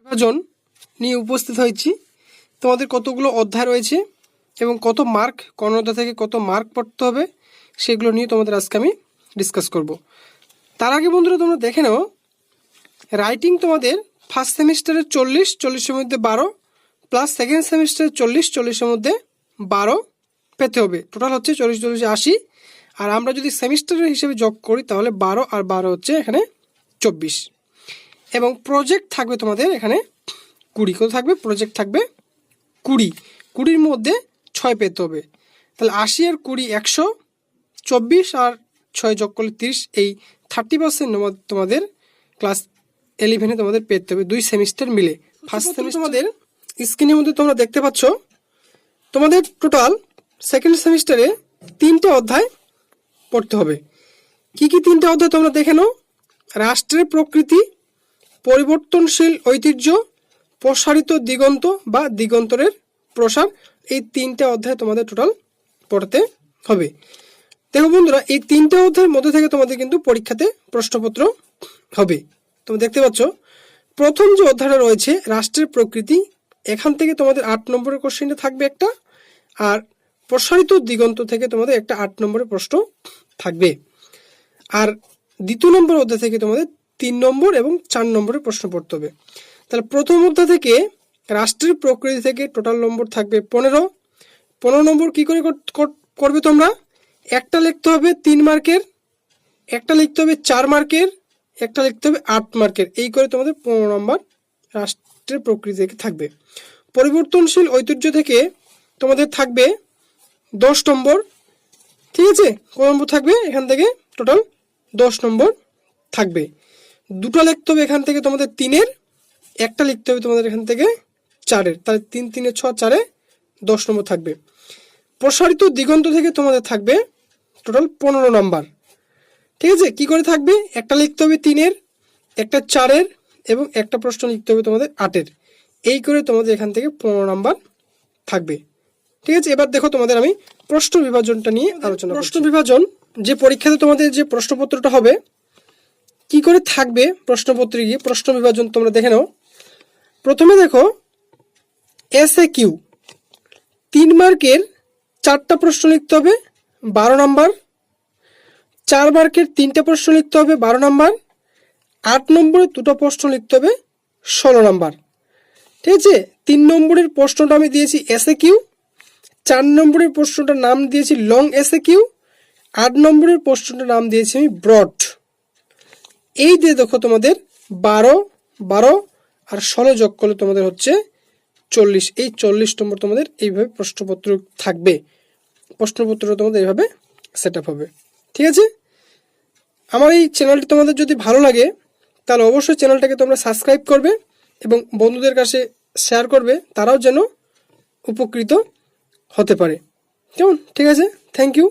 বিভাজন নিয়ে উপস্থিত হয়েছি। তোমাদের কতগুলো অধ্যায় রয়েছে এবং কত মার্ক, কোন অধ্যায় থেকে কত মার্ক পড়তে হবে সেগুলো নিয়ে তোমাদের আজকে আমি ডিসকাস করব। তার আগে বন্ধুরা তোমরা দেখে নাও, রাইটিং তোমাদের ফার্স্ট সেমিস্টারে 40-40-এর মধ্যে 12 প্লাস সেকেন্ড সেমিস্টারে 40-40-এর মধ্যে 12 পেতে হবে। টোটাল হচ্ছে 40-40-80। আর আমরা যদি সেমিস্টারের হিসেবে যোগ করি তাহলে 12 আর 12 হচ্ছে এখানে 24। এবং প্রজেক্ট থাকবে তোমাদের এখানে 20। কত থাকবে? প্রজেক্ট থাকবে 20। 20-র মধ্যে 6 পেতে হবে। তাহলে 80 আর 20 100, 24 আর 6 যোগ করলে 30। এই 30% তোমাদের ক্লাস 11-এ তোমাদের পেতে হবে 2 সেমিস্টার মিলে। ফার্স্ট সেমিস্টার তোমাদের স্ক্রিনের মধ্যে তোমরা দেখতে পাচ্ছ। তোমাদের টোটাল সেকেন্ড সেমিস্টারে 3টে অধ্যায় পড়তে হবে। কি কি 3টে অধ্যায় তোমরা দেখে নাও। রাষ্ট্রের প্রকৃতি, পরিবর্তনশীল ঐতিহ্য, প্রসারিত দিগন্ত বা দিগন্তরের প্রসার। এই 3টে অধ্যায় তোমাদের টোটাল পড়তে হবে। দেখো বন্ধুরা, এই 3টে অধ্যায়ের মধ্যে থেকে তোমাদের কিন্তু পরীক্ষাতে প্রশ্নপত্র হবে। তোমরা দেখতে পাচ্ছ প্রথম যে অধ্যায়টা রয়েছে রাষ্ট্রের প্রকৃতি, এখান থেকে তোমাদের 8 নম্বরের কোশ্চেনটা থাকবে একটা, আর প্রসারিত দিগন্ত থেকে তোমাদের একটা 8 নম্বরের প্রশ্ন থাকবে। আর দ্বিতীয় নম্বর অধ্যায় থেকে তোমাদের 3 নম্বর এবং 4 নম্বরের প্রশ্ন পড়তে হবে। তাহলে প্রথম অধ্যায় থেকে রাষ্ট্রের প্রকৃতি থেকে টোটাল নম্বর থাকবে 15। 15 নম্বর কি করে করবে তোমরা? একটা লিখতে হবে 3 মার্কের, একটা লিখতে হবে 4 মার্কের, একটা লিখতে হবে 8 মার্কের। এই করে তোমাদের 15 নম্বর রাষ্ট্রের প্রকৃতি থেকে থাকবে। পরিবর্তনশীল ঐতিহ্য থেকে তোমাদের থাকবে 10 নম্বর। ঠিক আছে, কত নম্বর থাকবে? এখান থেকে টোটাল 10 নম্বর থাকবে। দুটো লিখতে হবে এখান থেকে তোমাদের 3-এর, একটা লিখতে হবে তোমাদের এখান থেকে 4-এর। তাহলে 3 3 6 4-এ 10 নম্বর থাকবে। প্রসারিত দিগন্ত থেকে তোমাদের থাকবে টোটাল 15 নম্বর। ঠিক আছে, কি করে থাকবে? একটা লিখতে হবে 3-এর, একটা 4-এর এবং একটা প্রশ্ন লিখতে হবে তোমাদের 8-এর। এই করে তোমাদের এখান থেকে 15 নম্বর থাকবে। ঠিক আছে, এবার দেখো তোমাদের আমি প্রশ্ন বিভাজনটা নিয়ে আলোচনা করছি। প্রশ্ন বিভাজন যে পরীক্ষাতে তোমাদের যে প্রশ্নপত্রটা হবে কি করে থাকবে, প্রশ্নপত্রে গিয়ে প্রশ্ন বিভাজন তোমরা দেখে নাও। প্রথমে দেখো SAQ 3 মার্কের 4টা প্রশ্ন লিখতে হবে 12 নম্বর, 4 মার্কের 3টে প্রশ্ন লিখতে হবে 12 নম্বর, 8 নম্বরে 2টো প্রশ্ন লিখতে হবে 16 নম্বর। ঠিক আছে, 3 নম্বরের প্রশ্নটা আমি দিয়েছি SAQ, 4 নম্বরের প্রশ্নটার নাম দিয়েছি লং SAQ, 8 নম্বরের প্রশ্নটার নাম দিয়েছি আমি ব্রড। এই দিয়ে দেখো তোমাদের 12, 12 আর 16 যোগ করলে তোমাদের হচ্ছে 40। এই 40 নম্বর তোমাদের এইভাবে প্রশ্নপত্র থাকবে। প্রশ্নপত্রটা তোমাদের এইভাবে সেট আপ হবে। ঠিক আছে, আমার এই চ্যানেলটি তোমাদের যদি ভালো লাগে তাহলে অবশ্যই চ্যানেলটাকে তোমরা সাবস্ক্রাইব করবে এবং বন্ধুদের কাছে শেয়ার করবে, তারাও যেন উপকৃত হতে পারে। কেমন? ঠিক আছে, থ্যাংক ইউ।